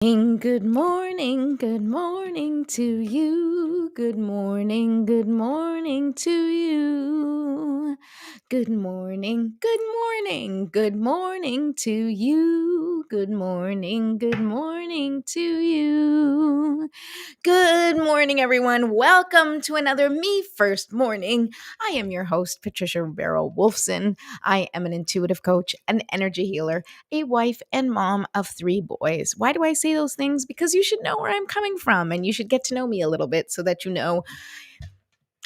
Good morning, good morning to you. Good morning, good morning to you. Good morning, good morning, good morning to you. Good morning to you. Good morning, everyone. Welcome to another Me First Morning. I am your host, Patricia Rivero Wolfson. I am an intuitive coach, an energy healer, a wife, and mom of three boys. Why do I say those things? Because you should know where I'm coming from and you should get to know me a little bit so that you know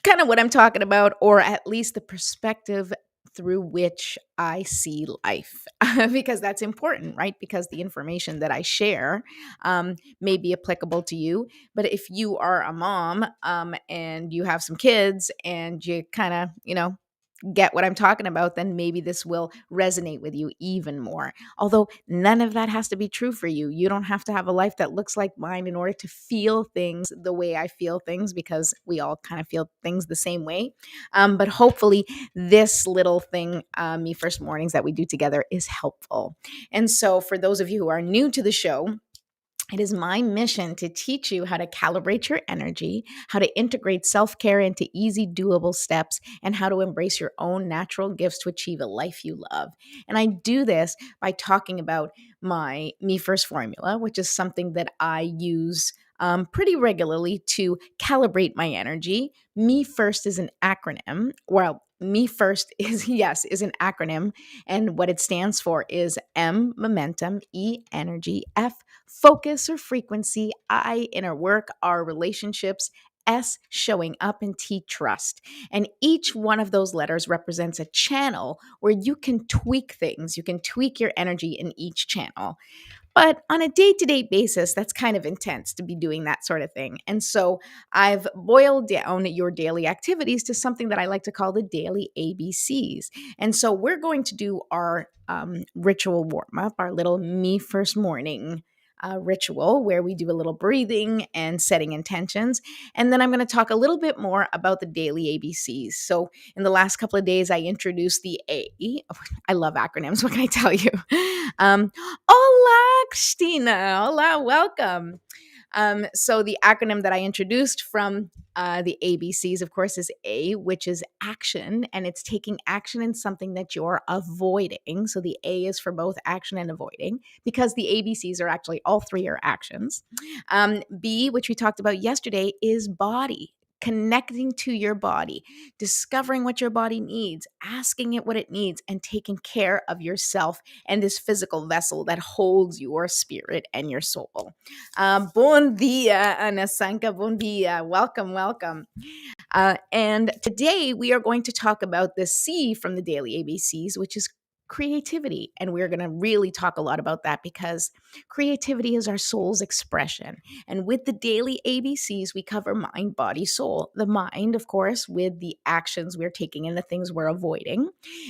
kind of what I'm talking about, or at least the perspective through which I see life, because that's important, right? Because the information that I share may be applicable to you. But if you are a mom and you have some kids and you kind of, get what I'm talking about, then maybe this will resonate with you even more. Although none of that has to be true for you. You don't have to have a life that looks like mine in order to feel things the way I feel things, because we all kind of feel things the same way. But hopefully, this little thing, Me First Mornings, that we do together is helpful. And so, for those of you who are new to the show, it is my mission to teach you how to calibrate your energy, how to integrate self care into easy, doable steps, and how to embrace your own natural gifts to achieve a life you love. And I do this by talking about my Me First formula, which is something that I use pretty regularly to calibrate my energy. Me First is an acronym. Well, Me First is, yes, is an acronym. And what it stands for is M, momentum, E, energy, F, focus or frequency, I, inner work, R, relationships, S, showing up, and T, trust. And each one of those letters represents a channel where you can tweak things. You can tweak your energy in each channel. But on a day to day basis, that's kind of intense to be doing that sort of thing. And so I've boiled down your daily activities to something that I like to call the daily ABCs. And so we're going to do our ritual warm up, our little Me First Morning ritual where we do a little breathing and setting intentions. And then I'm going to talk a little bit more about the daily ABCs. So in the last couple of days, I introduced the A. I love acronyms. What can I tell you? Hola, Christina. Hola, welcome. So the acronym that I introduced from the ABCs, of course, is A, which is action, and it's taking action in something that you're avoiding. So the A is for both action and avoiding, because the ABCs are actually all three are actions. B, which we talked about yesterday, is body. Connecting to your body, discovering what your body needs, asking it what it needs, and taking care of yourself and this physical vessel that holds your spirit and your soul. Bon dia, Anasanka. Bon dia. Welcome, welcome. And today we are going to talk about the C from the Daily ABCs, which is creativity. And we're going to really talk a lot about that because creativity is our soul's expression. And with the daily ABCs, we cover mind, body, soul. The mind, of course, with the actions we're taking and the things we're avoiding.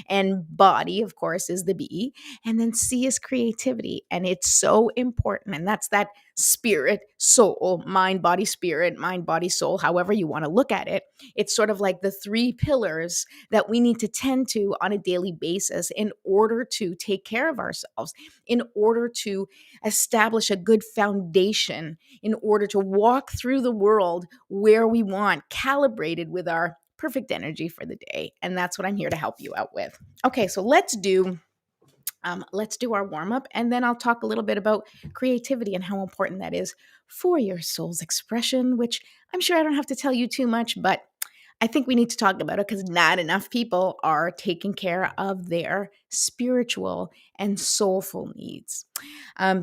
And body, of course, is the B. And then C is creativity. And it's so important. And that's that spirit, soul, mind, body, soul, however you want to look at it. It's sort of like the three pillars that we need to tend to on a daily basis in order to take care of ourselves, in order to establish a good foundation, in order to walk through the world where we want, calibrated with our perfect energy for the day. And that's what I'm here to help you out with. Okay, so let's do our warm up, and then I'll talk a little bit about creativity and how important that is for your soul's expression, which I'm sure I don't have to tell you too much, but I think we need to talk about it because not enough people are taking care of their spiritual and soulful needs.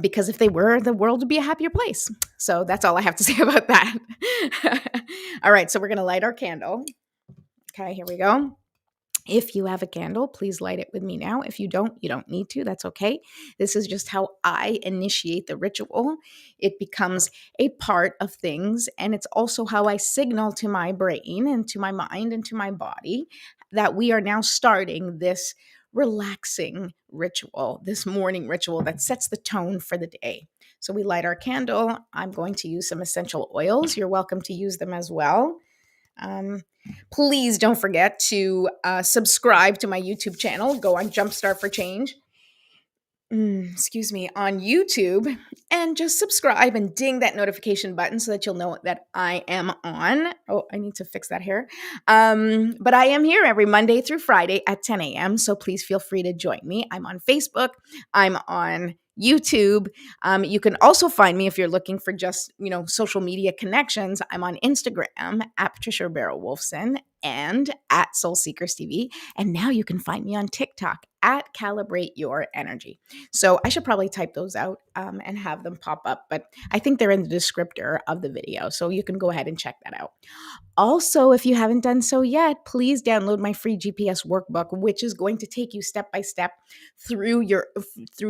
Because if they were, the world would be a happier place. So that's all I have to say about that. All right, so we're going to light our candle. Okay, here we go. If you have a candle, please light it with me now. If you don't, you don't need to. That's okay. This is just how I initiate the ritual. It becomes a part of things, and it's also how I signal to my brain and to my mind and to my body that we are now starting this relaxing ritual, this morning ritual that sets the tone for the day. So we light our candle. I'm going to use some essential oils. You're welcome to use them as well. Please don't forget to subscribe to my YouTube channel. Go on Jumpstart for Change. excuse me, on YouTube, and just subscribe and ding that notification button so that you'll know that I am on. Oh, I need to fix that here. But I am here every Monday through Friday at 10 a.m. So please feel free to join me. I'm on Facebook. I'm on YouTube. You can also find me if you're looking for just, social media connections. I'm on Instagram at Patricia Barrow Wolfson and at Soul Seekers TV. And now you can find me on TikTok at Calibrate Your Energy. So I should probably type those out and have them pop up, but I think they're in the descriptor of the video. So you can go ahead and check that out. Also, if you haven't done so yet, please download my free GPS workbook, which is going to take you step by step through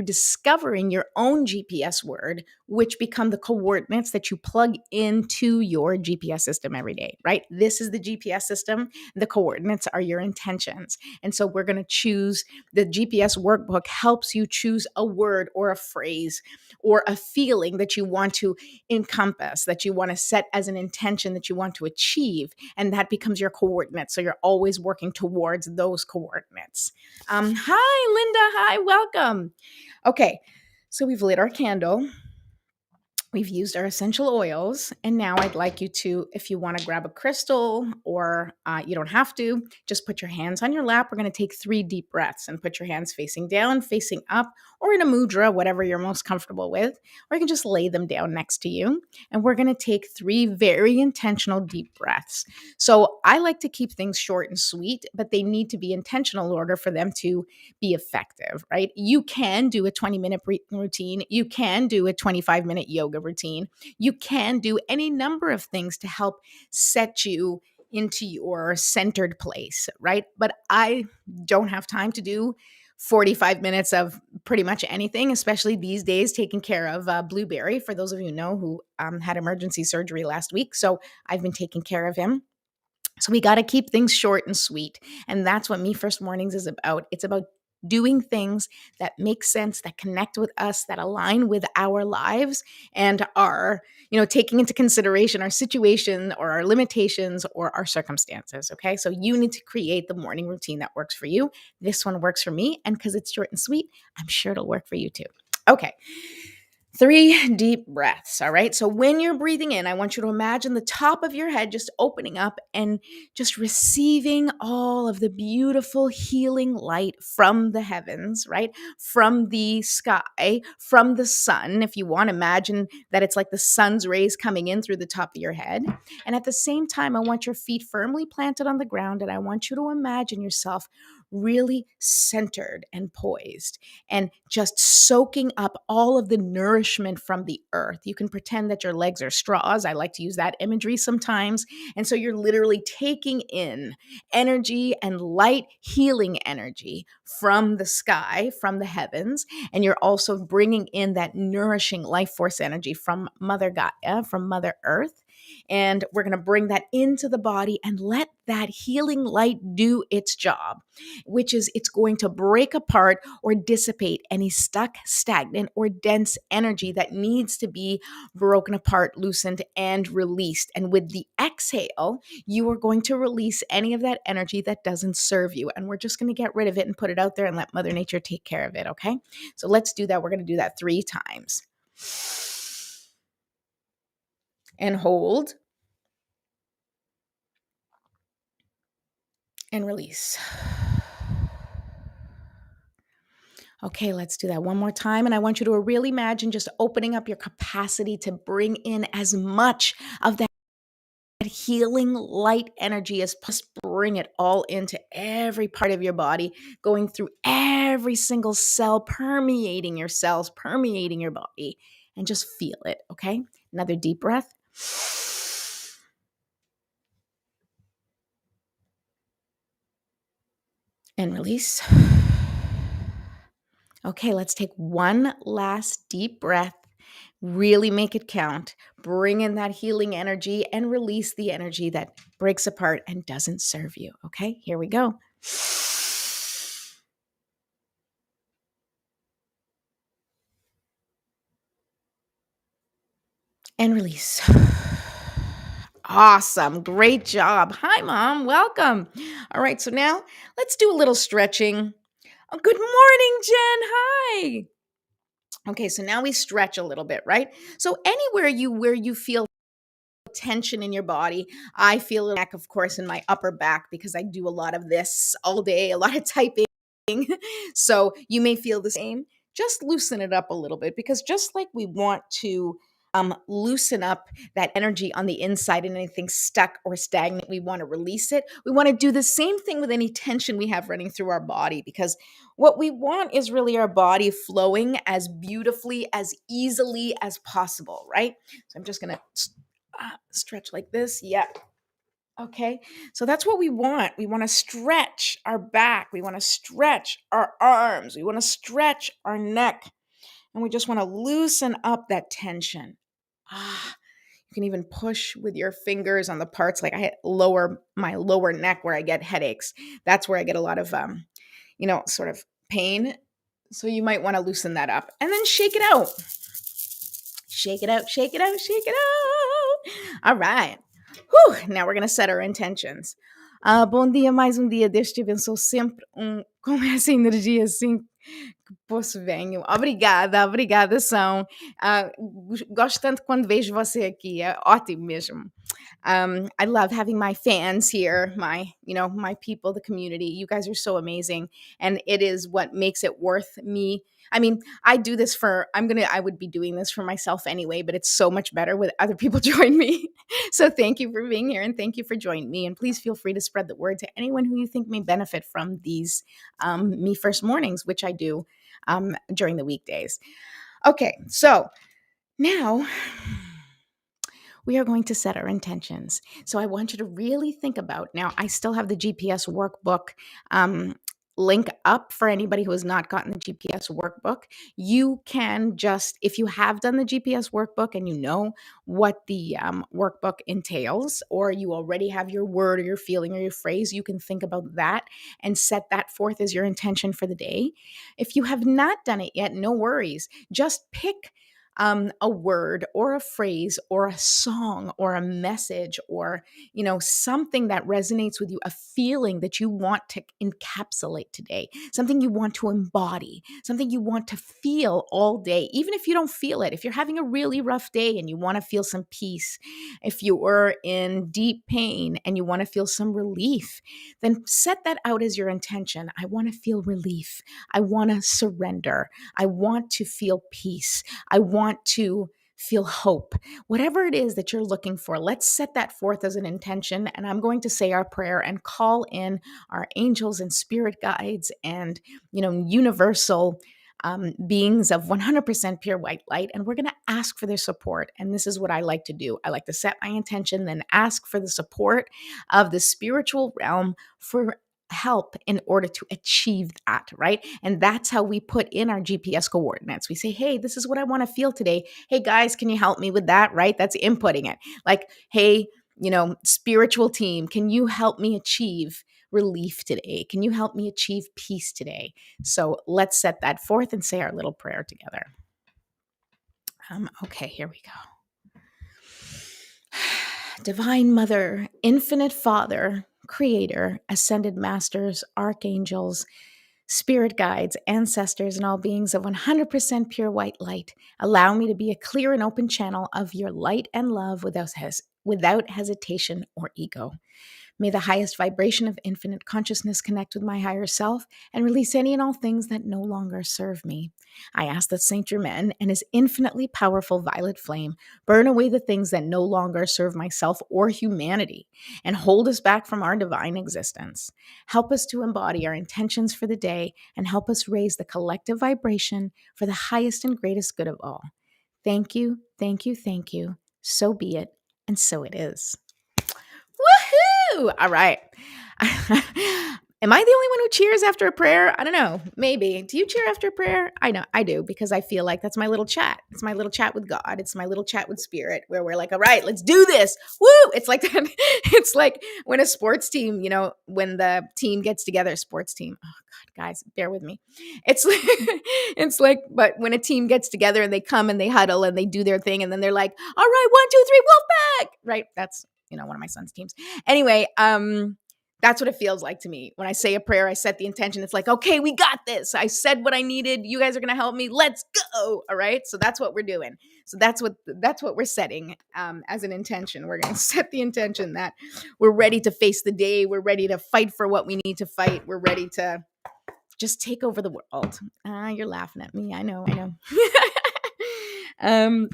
discovering your own GPS word, which become the coordinates that you plug into your GPS system every day, right? This is the GPS system. The coordinates are your intentions. And so we're going to choose the GPS workbook helps you choose a word or a phrase or a feeling that you want to encompass, that you want to set as an intention that you want to achieve. And that becomes your coordinates. So you're always working towards those coordinates. Hi, Linda. Hi, welcome. Okay, so we've lit our candle. We've used our essential oils, and now I'd like you to, if you want to grab a crystal or you don't have to, just put your hands on your lap. We're going to take 3 deep breaths and put your hands facing down, facing up, or in a mudra, whatever you're most comfortable with, or you can just lay them down next to you. And we're going to take 3 very intentional deep breaths. So I like to keep things short and sweet, but they need to be intentional in order for them to be effective, right? You can do a 20-minute routine. You can do a 25-minute yoga routine. You can do any number of things to help set you into your centered place, right? But I don't have time to do 45 minutes of pretty much anything, especially these days, taking care of Blueberry, for those of you who know, who had emergency surgery last week. So I've been taking care of him. So we got to keep things short and sweet. And that's what Me First Mornings is about. It's about doing things that make sense, that connect with us, that align with our lives and are, taking into consideration our situation or our limitations or our circumstances. Okay. So you need to create the morning routine that works for you. This one works for me. And because it's short and sweet, I'm sure it'll work for you too. Okay. 3 deep breaths. All right. So when you're breathing in, I want you to imagine the top of your head just opening up and just receiving all of the beautiful healing light from the heavens, right? From the sky, from the sun. If you want to imagine that it's like the sun's rays coming in through the top of your head. And at the same time, I want your feet firmly planted on the ground. And I want you to imagine yourself really centered and poised and just soaking up all of the nourishment from the earth. You can pretend that your legs are straws. I like to use that imagery sometimes. And so you're literally taking in energy and light healing energy from the sky, from the heavens. And you're also bringing in that nourishing life force energy from Mother Gaia, from Mother Earth. And we're going to bring that into the body and let that healing light do its job, which is it's going to break apart or dissipate any stuck, stagnant, or dense energy that needs to be broken apart, loosened, and released. And with the exhale, you are going to release any of that energy that doesn't serve you. And we're just going to get rid of it and put it out there and let Mother Nature take care of it. Okay. So let's do that. We're going to do that 3 times. And hold. And release. Okay, let's do that one more time. And I want you to really imagine just opening up your capacity to bring in as much of that healing light energy as possible. Bring it all into every part of your body, going through every single cell, permeating your cells, permeating your body, and just feel it. Okay, another deep breath. And release. Okay, let's take one last deep breath. Really make it count. Bring in that healing energy and release the energy that breaks apart and doesn't serve you. Okay, here we go. And release. Awesome. Great job. Hi, Mom. Welcome. All right, so now let's do a little stretching. Oh, good morning, Jen. Hi. Okay, so now we stretch a little bit, right? So anywhere where you feel tension in your body, I feel neck, of course, in my upper back because I do a lot of this all day, a lot of typing. So you may feel the same. Just loosen it up a little bit because just like we want to loosen up that energy on the inside and anything stuck or stagnant, we want to release it. We want to do the same thing with any tension we have running through our body because what we want is really our body flowing as beautifully, as easily as possible, right? So I'm just going to stretch like this. Yep. Okay. So that's what we want. We want to stretch our back. We want to stretch our arms. We want to stretch our neck. And we just want to loosen up that tension. You can even push with your fingers on the parts like my lower neck where I get headaches. That's where I get a lot of sort of pain. So you might want to loosen that up and then shake it out. Shake it out, shake it out, shake it out. All right. Whew, now we're going to set our intentions. Bom dia, mais dia. Deus te abençoe sempre. Com essa energia assim que posso venho. Obrigada, São. Gosto tanto quando vejo você aqui. É ótimo mesmo. I love having my fans here, my people, the community. You guys are so amazing. And it is what makes it worth me. I mean, I would be doing this for myself anyway, but it's so much better with other people join me. So thank you for being here and thank you for joining me. And please feel free to spread the word to anyone who you think may benefit from these Me First mornings, which I do during the weekdays. Okay, so now we are going to set our intentions. So I want you to really think about, now I still have the GPS workbook link up for anybody who has not gotten the GPS workbook. You can just, if you have done the GPS workbook and you know what the workbook entails, or you already have your word or your feeling or your phrase, you can think about that and set that forth as your intention for the day. If you have not done it yet, no worries. Just pick a word or a phrase or a song or a message or something that resonates with you, a feeling that you want to encapsulate today, something you want to embody, something you want to feel all day, even if you don't feel it. If you're having a really rough day and you want to feel some peace, if you are in deep pain and you want to feel some relief, then set that out as your intention. I want to feel relief. I want to surrender. I want to feel peace. I want to feel hope. Whatever it is that you're looking for, let's set that forth as an intention. And I'm going to say our prayer and call in our angels and spirit guides and, universal beings of 100% pure white light. And we're going to ask for their support. And this is what I like to do. I like to set my intention, then ask for the support of the spiritual realm for help in order to achieve that, right? And that's how we put in our GPS coordinates. We say, hey, this is what I want to feel today. Hey, guys, can you help me with that, right? That's inputting it. Like, hey, spiritual team, can you help me achieve relief today? Can you help me achieve peace today? So let's set that forth and say our little prayer together. Okay, here we go. Divine Mother, Infinite Father, Creator, Ascended Masters, Archangels, Spirit guides, ancestors, and all beings of 100% pure white light, allow me to be a clear and open channel of your light and love without hesitation or ego. May the highest vibration of infinite consciousness connect with my higher self and release any and all things that no longer serve me. I ask that Saint Germain and his infinitely powerful violet flame burn away the things that no longer serve myself or humanity and hold us back from our divine existence. Help us to embody our intentions for the day and help us raise the collective vibration for the highest and greatest good of all. Thank you, thank you, thank you. So be it, and so it is. Woohoo! All right. Am I the only one who cheers after a prayer? I don't know. Maybe. Do you cheer after a prayer? I know. I do because I feel like that's my little chat. It's my little chat with God. It's my little chat with Spirit where we're like, all right, let's do this. Woo! It's like that. It's like when a sports team, when the team gets together, sports team. Oh God, guys, bear with me. It's like, but when a team gets together and they come and they huddle and they do their thing and then they're like, all right, 1, 2, 3, Wolfpack. Right? That's one of my son's teams. Anyway, That's what it feels like to me. When I say a prayer, I set the intention. It's like, okay, we got this. I said what I needed. You guys are going to help me. Let's go. All right. So that's what we're doing. So that's what we're setting as an intention. We're going to set the intention that we're ready to face the day. We're ready to fight for what we need to fight. We're ready to just take over the world. You're laughing at me. I know. I know.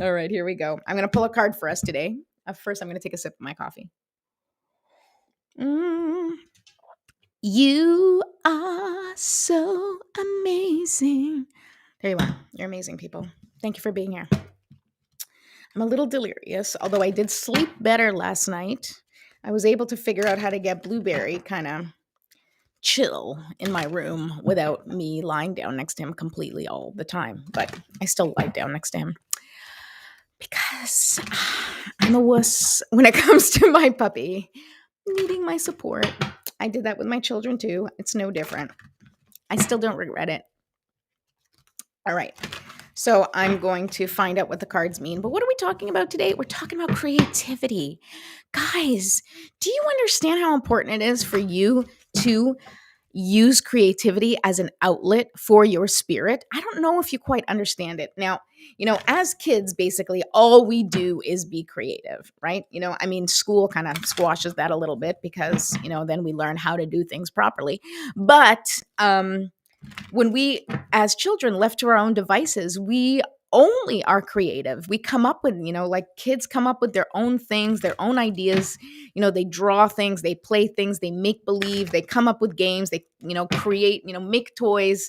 All right, here we go. I'm going to pull a card for us today. First, I'm going to take a sip of my coffee. You are so amazing. There you are. You're amazing, people. Thank you for being here. I'm a little delirious, although I did sleep better last night. I was able to figure out how to get Blueberry kind of chill in my room without me lying down next to him completely all the time. But I still lie down next to him because I'm a wuss when it comes to my puppy needing my support. I did that with my children too. It's no different. I still don't regret it. All right. So I'm going to find out what the cards mean. But what are we talking about today? We're talking about creativity. Guys, do you understand how important it is for you to use creativity as an outlet for your spirit? I don't know if you quite understand it. Now, as kids, basically, all we do is be creative, right? I mean, school kind of squashes that a little bit because, then we learn how to do things properly. But when we, as children, left to our own devices, we only are creative. We come up with, like kids come up with their own things, their own ideas. They draw things, they play things, they make believe, they come up with games, they, create, make toys.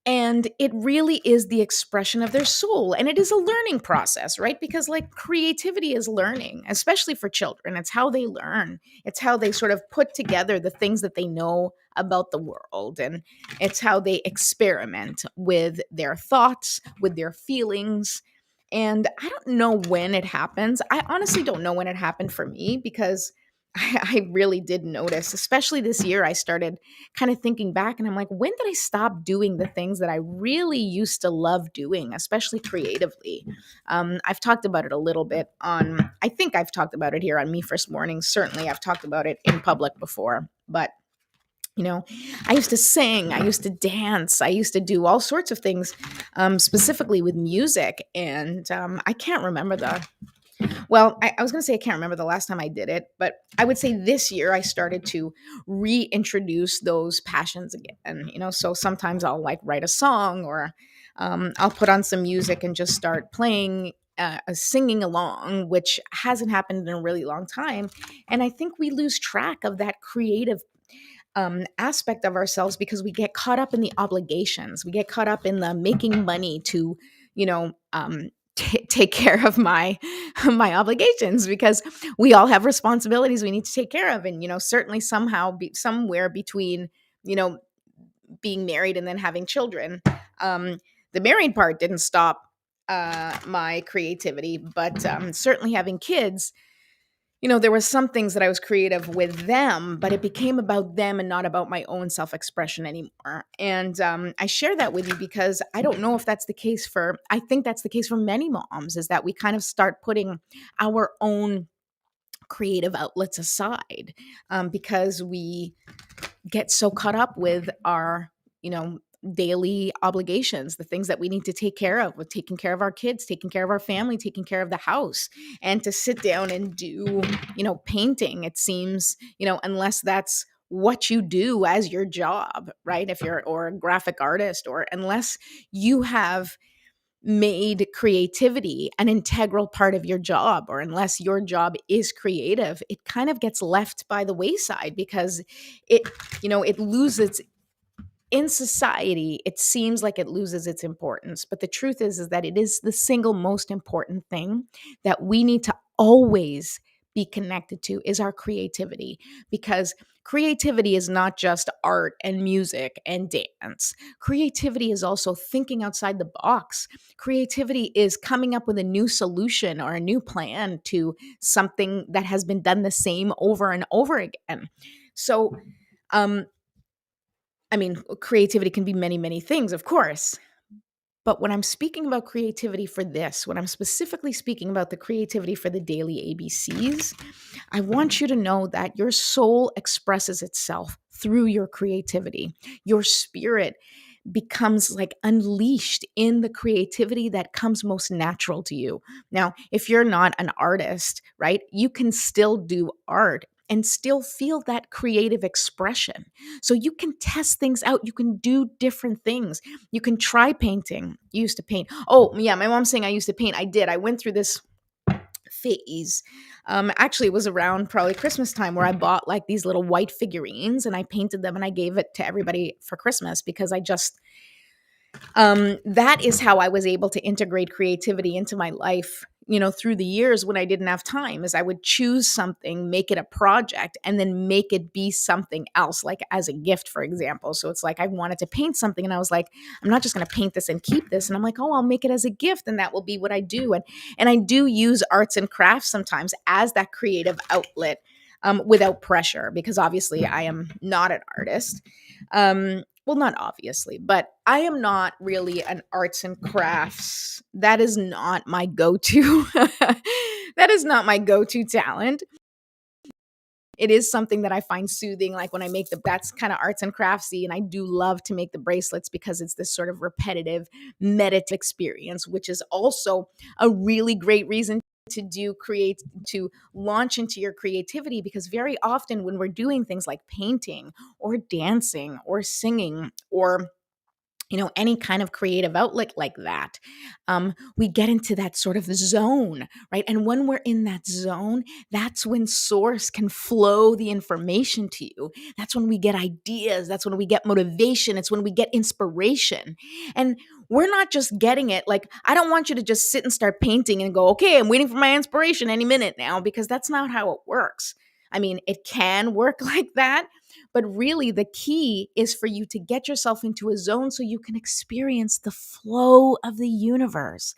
And it really is the expression of their soul. And it is a learning process, right? Because like creativity is learning, especially for children. It's how they learn. It's how they sort of put together the things that they know about the world. And it's how they experiment with their thoughts, with their feelings. And I don't know when it happens. I honestly don't know when it happened for me because I really did notice, especially this year, I started kind of thinking back and I'm like, when did I stop doing the things that I really used to love doing, especially creatively? I've talked about it a little bit I think I've talked about it here on Me First Morning. Certainly I've talked about it in public before, but I used to sing, I used to dance, I used to do all sorts of things, specifically with music. And I can't remember I was going to say I can't remember the last time I did it, but I would say this year I started to reintroduce those passions again. So sometimes I'll like write a song or I'll put on some music and just start playing, singing along, which hasn't happened in a really long time. And I think we lose track of that creative aspect of ourselves because we get caught up in the obligations. We get caught up in the making money to, take care of my my obligations because we all have responsibilities we need to take care of. And certainly somewhere between you know being married and then having children, the married part didn't stop my creativity, but certainly having kids, there was some things that I was creative with them, but it became about them and not about my own self-expression anymore. And I share that with you because I don't know if that's the case I think that's the case for many moms, is that we kind of start putting our own creative outlets aside because we get so caught up with our, daily obligations, the things that we need to take care of, with taking care of our kids, taking care of our family, taking care of the house. And to sit down and do, painting, it seems, unless that's what you do as your job, right? If you're, or a graphic artist, or unless you have made creativity an integral part of your job, or unless your job is creative, it kind of gets left by the wayside because it loses in society. It seems like it loses its importance, but the truth is that it is the single most important thing that we need to always be connected to, is our creativity. Because creativity is not just art and music and dance. Creativity is also thinking outside the box. Creativity is coming up with a new solution or a new plan to something that has been done the same over and over again. So creativity can be many, many things, of course, But when I'm speaking about creativity for this, when I'm specifically speaking about the creativity for the daily ABCs, I want you to know that your soul expresses itself through your creativity. Your spirit becomes like unleashed in the creativity that comes most natural to you. Now, if you're not an artist, right, you can still do art and still feel that creative expression. So you can test things out. You can do different things. You can try painting. You used to paint. Oh, yeah, my mom's saying I used to paint. I did. I went through this phase. Actually, it was around probably Christmas time where I bought like these little white figurines and I painted them and I gave it to everybody for Christmas because I just that is how I was able to integrate creativity into my life, through the years when I didn't have time, is I would choose something, make it a project, and then make it be something else, like as a gift, for example. So it's like I wanted to paint something and I was like, I'm not just going to paint this and keep this. And I'm like, oh, I'll make it as a gift and that will be what I do. And I do use arts and crafts sometimes as that creative outlet. Without pressure, because obviously I am not an artist. Well, not obviously, but I am not really an arts and crafts. That is not my go-to. That is not my go-to talent. It is something that I find soothing, like when I make that's kind of arts and craftsy, and I do love to make the bracelets because it's this sort of repetitive, meditative experience, which is also a really great reason to launch into your creativity, because very often when we're doing things like painting or dancing or singing or any kind of creative outlet like that, we get into that sort of zone, right? And when we're in that zone, that's when source can flow the information to you. That's when we get ideas. That's when we get motivation. It's when we get inspiration. And we're not just getting it. Like, I don't want you to just sit and start painting and go, okay, I'm waiting for my inspiration any minute now, because that's not how it works. I mean, it can work like that, but really, the key is for you to get yourself into a zone so you can experience the flow of the universe,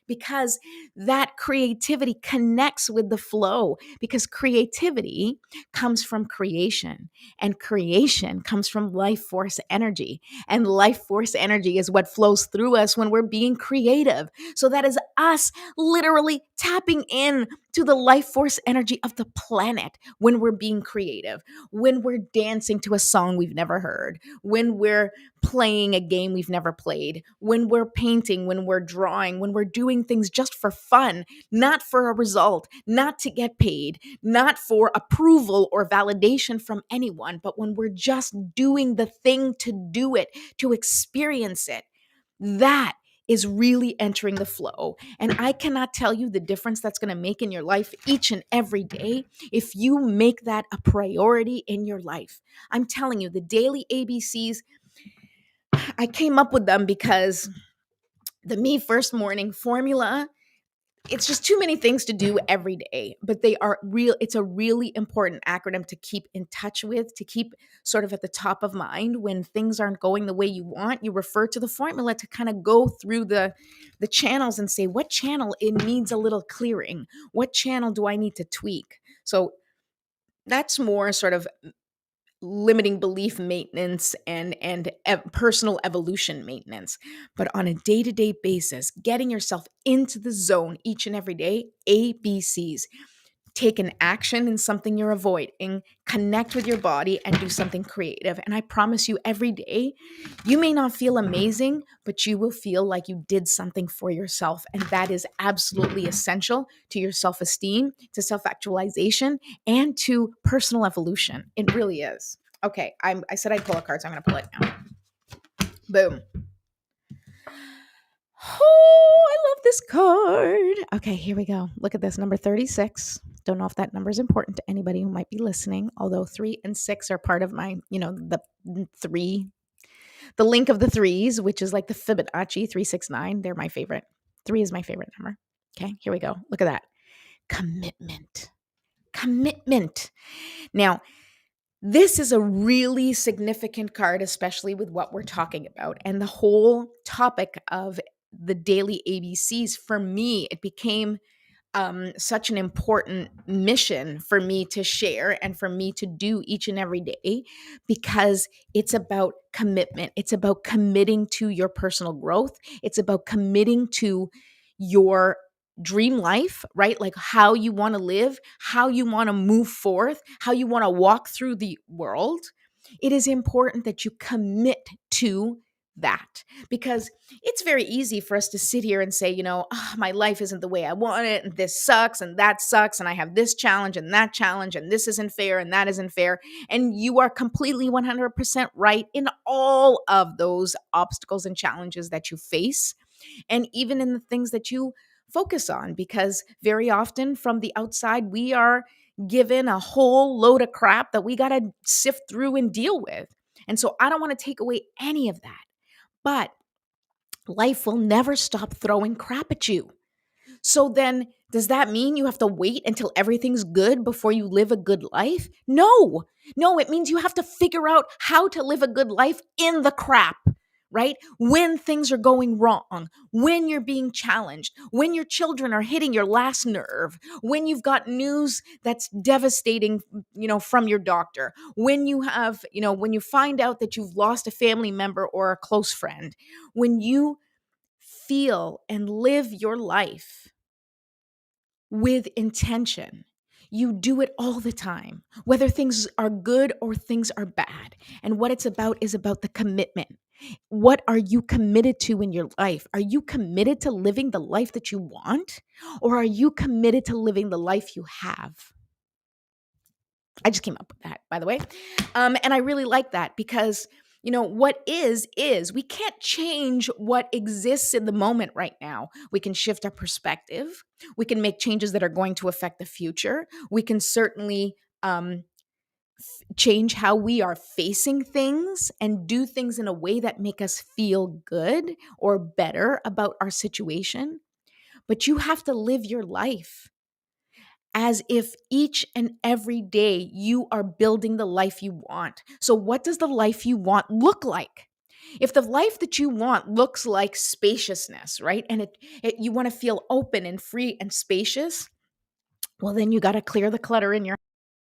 because that creativity connects with the flow, because creativity comes from creation, and creation comes from life force energy, and life force energy is what flows through us when we're being creative. So that is us literally tapping in to the life force energy of the planet when we're being creative, when we're dancing to a song we've never heard, when we're playing a game we've never played, when we're painting, when we're drawing, when we're doing things just for fun, not for a result, not to get paid, not for approval or validation from anyone, but when we're just doing the thing to do it, to experience it. That is really entering the flow. And I cannot tell you the difference that's going to make in your life each and every day if you make that a priority in your life. I'm telling you, the daily ABCs, I came up with them because the Me First Morning formula, it's just too many things to do every day, but they are real. It's a really important acronym to keep in touch with, to keep sort of at the top of mind when things aren't going the way you want. You refer to the formula to kind of go through the channels and say, what channel it needs a little clearing? What channel do I need to tweak? So that's more sort of limiting belief maintenance and personal evolution maintenance. But on a day-to-day basis, getting yourself into the zone each and every day, ABCs. Take an action in something you're avoiding, connect with your body, and do something creative. And I promise you, every day, you may not feel amazing, but you will feel like you did something for yourself. And that is absolutely essential to your self-esteem, to self-actualization, and to personal evolution. It really is. Okay, I said I'd pull a card, so I'm going to pull it now. Boom. Oh, I love this card. Okay, here we go. Look at this, number 36. Don't know if that number is important to anybody who might be listening, although 3 and 6 are part of my, the three, the link of the threes, which is like the Fibonacci 369. They're my favorite. 3 is my favorite number. Okay, here we go. Look at that. Commitment. Commitment. Now, this is a really significant card, especially with what we're talking about. And the whole topic of the daily ABCs, for me, it became such an important mission for me to share and for me to do each and every day, because it's about commitment. It's about committing to your personal growth. It's about committing to your dream life, right? Like how you want to live, how you want to move forth, how you want to walk through the world. It is important that you commit to that, because it's very easy for us to sit here and say, "Oh, my life isn't the way I want it, and this sucks, and that sucks, and I have this challenge and that challenge, and this isn't fair, and that isn't fair." And you are completely 100% right in all of those obstacles and challenges that you face, and even in the things that you focus on, because very often from the outside, we are given a whole load of crap that we got to sift through and deal with. And so I don't want to take away any of that. But life will never stop throwing crap at you. So then, does that mean you have to wait until everything's good before you live a good life? No, no, it means you have to figure out how to live a good life in the crap, right? When things are going wrong, when you're being challenged, when your children are hitting your last nerve, when you've got news that's devastating, from your doctor, when you have, when you find out that you've lost a family member or a close friend, when you feel and live your life with intention. You do it all the time, whether things are good or things are bad. And what it's about is about the commitment. What are you committed to in your life? Are you committed to living the life that you want? Or are you committed to living the life you have? I just came up with that, by the way. And I really like that because, what is. We can't change what exists in the moment right now. We can shift our perspective. We can make changes that are going to affect the future. We can certainly change how we are facing things and do things in a way that make us feel good or better about our situation. But you have to live your life as if each and every day you are building the life you want. So, what does the life you want look like? If the life that you want looks like spaciousness, right? And you want to feel open and free and spacious, well, then you got to clear the clutter in your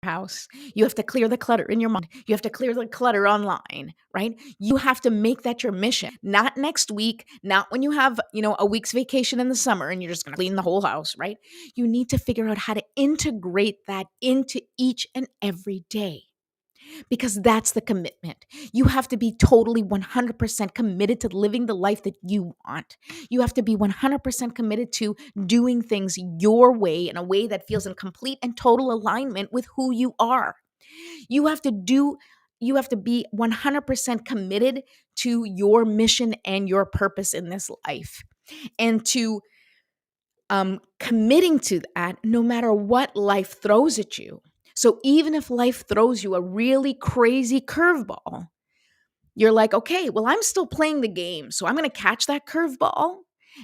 house. You have to clear the clutter in your mind. You have to clear the clutter online, right? You have to make that your mission. Not next week, not when you have, a week's vacation in the summer and you're just going to clean the whole house, right? You need to figure out how to integrate that into each and every day, because that's the commitment. You have to be totally 100% committed to living the life that you want. You have to be 100% committed to doing things your way, in a way that feels in complete and total alignment with who you are. You have to be 100% committed to your mission and your purpose in this life. And to committing to that no matter what life throws at you. So even if life throws you a really crazy curveball, you're like, okay, well, I'm still playing the game. So I'm going to catch that curveball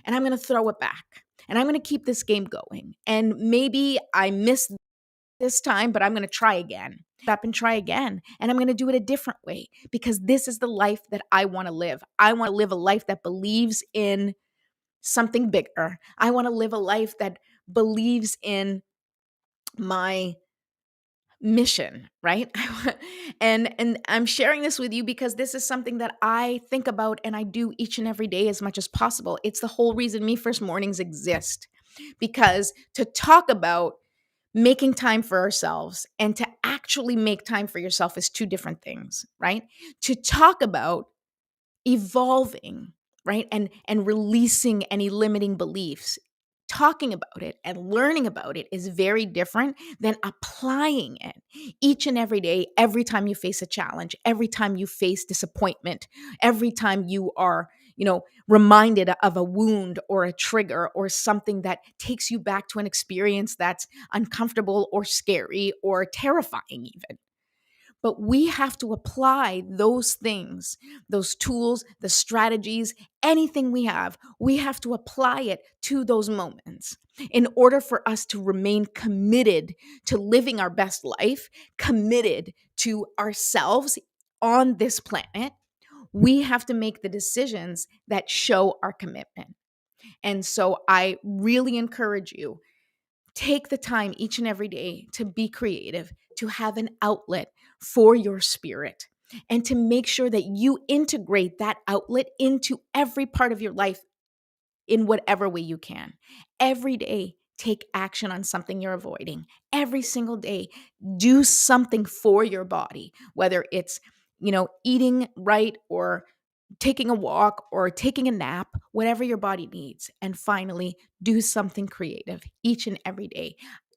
and I'm going to throw it back. And I'm going to keep this game going. And maybe I missed this time, but I'm going to try again. Up and try again. And I'm going to do it a different way, because this is the life that I want to live. I want to live a life that believes in something bigger. I want to live a life that believes in my mission, right? And I'm sharing this with you because this is something that I think about and I do each and every day as much as possible. It's the whole reason Me First Mornings exist, because to talk about making time for ourselves and to actually make time for yourself is two different things, right? To talk about evolving, right? And releasing any limiting beliefs. Talking about it and learning about it is very different than applying it each and every day, every time you face a challenge, every time you face disappointment, every time you are, reminded of a wound or a trigger or something that takes you back to an experience that's uncomfortable or scary or terrifying even. But we have to apply those things, those tools, the strategies, anything we have to apply it to those moments in order for us to remain committed to living our best life, committed to ourselves on this planet. We have to make the decisions that show our commitment. And so I really encourage you, Take the time each and every day to be creative, to have an outlet for your spirit, and to make sure that you integrate that outlet into every part of your life in whatever way you can. Every day, take action on something you're avoiding. Every single day, do something for your body, whether it's, eating right or taking a walk or taking a nap, whatever your body needs. And finally, do something creative each and every day.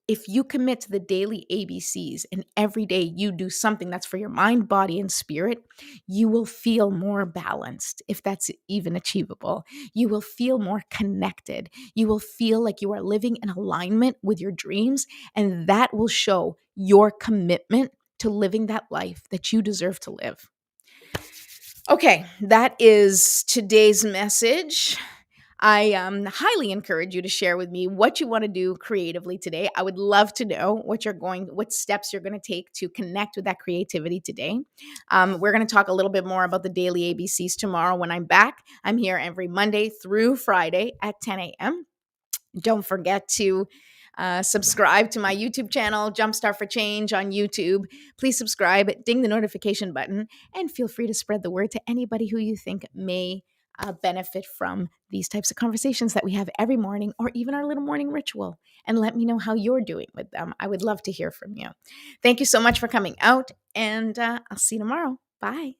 If you commit to the daily ABCs and every day you do something that's for your mind, body, and spirit, you will feel more balanced, if that's even achievable. You will feel more connected. You will feel like you are living in alignment with your dreams, and that will show your commitment to living that life that you deserve to live. Okay, that is today's message. I highly encourage you to share with me what you want to do creatively today. I would love to know what steps you're going to take to connect with that creativity today. We're going to talk a little bit more about the daily ABCs tomorrow when I'm back. I'm here every Monday through Friday at 10 a.m. Don't forget to subscribe to my YouTube channel, Jumpstart for Change on YouTube. Please subscribe, ding the notification button, and feel free to spread the word to anybody who you think may benefit from these types of conversations that we have every morning, or even our little morning ritual. And let me know how you're doing with them. I would love to hear from you. Thank you so much for coming out, and I'll see you tomorrow. Bye.